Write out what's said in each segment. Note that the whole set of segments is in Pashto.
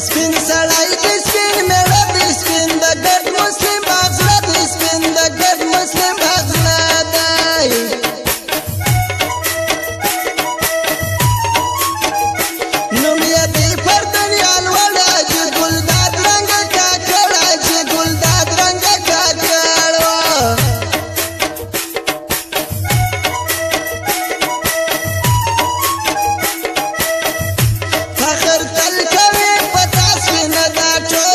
سپین سړی دی سپین میړه دی سپین د ګډ مسلم اغزله دی سپین د ګډ مسلم اغزله دی نوم یې دی پر دنیا لوړه چې ګلداد رنګه کاکړه چې ګلداد رنګه کاکړه فخر تل کوي پتا سپینه دا ټول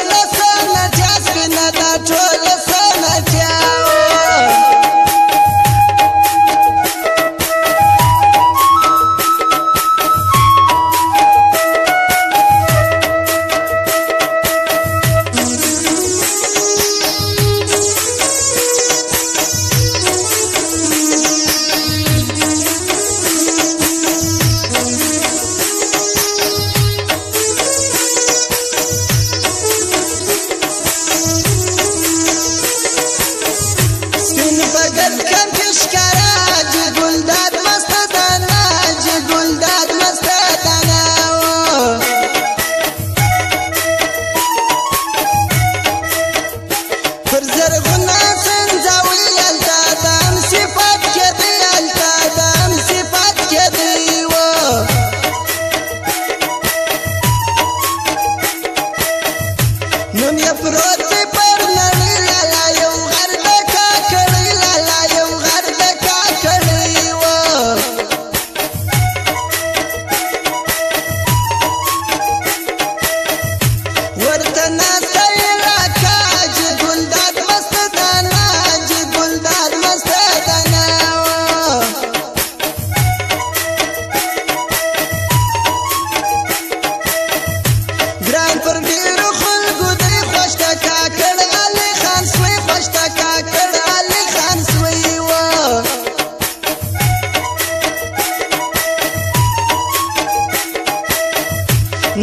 نوم یې پروت دی پر نړۍ لالا یو غر د کاکړۍ لالا یو غر د کاکړۍ و ورته ناسته یې راکا چې ګلداد مست دانا چې ګلداد مست دانا و ګران پر ډېرو خلکو دی خوښ د کاکړ علي خان سوی خوښ د کاکړ علي خان سوی و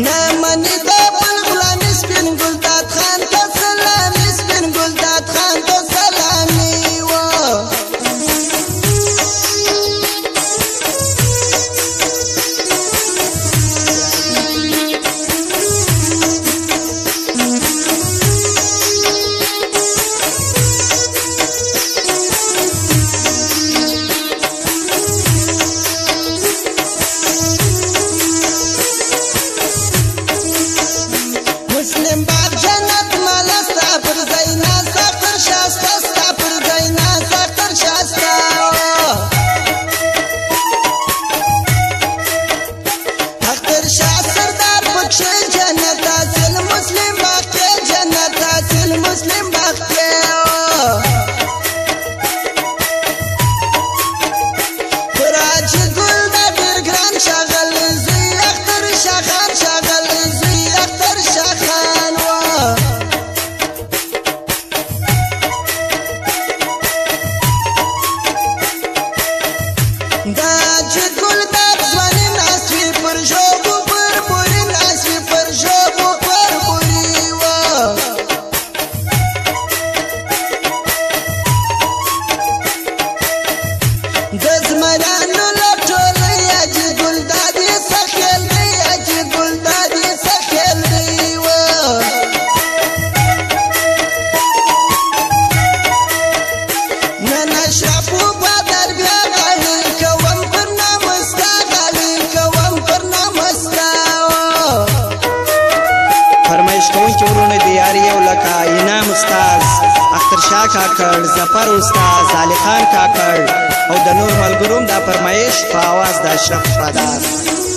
نه مني د بل غلامي سپین ګلداد خان ته سلامي سپین ګلداد خان ته سلامي و مسلم باغ جنت مالا ستا پر ځای ناسته اختر شاسته ستا پر ځای ناسته اختر شاسته اختر شاه سردار پکښې جنت حاصل مسلم باغ کې جنت حاصل مسلم باغ کې پر حاجي ګل دا ډېر ګران ښاغل زوی اختر شاه خان ښاغل زوی اختر شاه خان و دا چې ګلداد ځواني ناست وي پر ژبو پر بوري ناست وي پر ژبو پر بوري و د زمریانو له ټولۍ حاجي ګلداد یې څه خیل دی حاجي ګلداد یې څه خیل دی و نن اشرفو بادر بیا غاړې کوم پر نامستا غاړې کوم پر نامستا فرمایش کوونکي ورونه د یاري یو لکه انعام استاز اخترشاه کاکړ ظفر استاز علي خان کاکړ او د نور ملګروم دا فرمایش په اواز د اشرف شادار